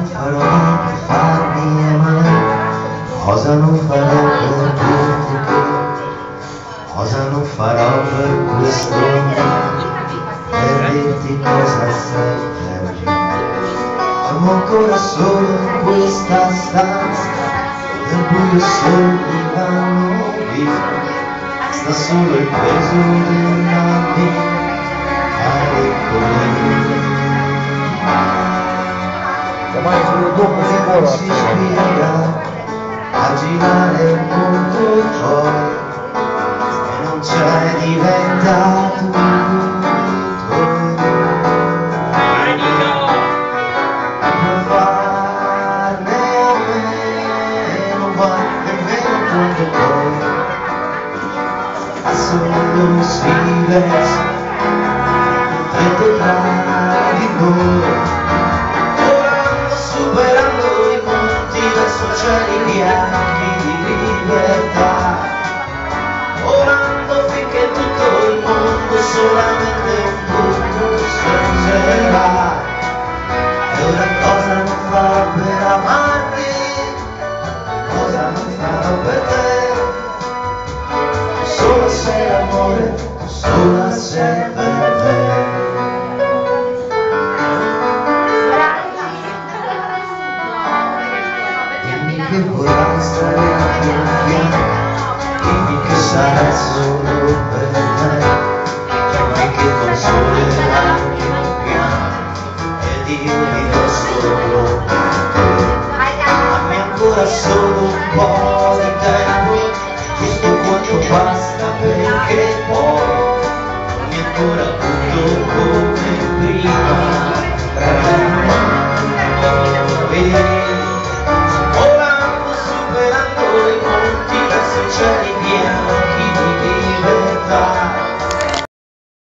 farò per farmi amare, cosa non farò per dirti che, cosa non farò per questo mondo, per dirti cosa sei per me. Siamo ancora solo in questa stanza, nel buio sogni vanno via, sta solo il peso della mia malinconia. Come si spiega a girare il mondo e poi se non c'è diventato solo silenzio, freddo tra di noi. Ora ando superando i monti verso cieli bianchi di libertà. Ora ando finché tutto il mondo solamente un punto sorgerà. E ora cosa non farò per amarti, cosa non farò per te. Sola sei amore, sola sei per me. Dimmi che vorrai stare al mio fianco, dimmi che sarai solo per me, dimmi che consolerai il mio pianto ed io vivo solo per te. Dammi ancora solo un po' di tempo, giusto quanto basta perché poi mi ancora tutto come prima. Ora ando superando i monti verso il cielo.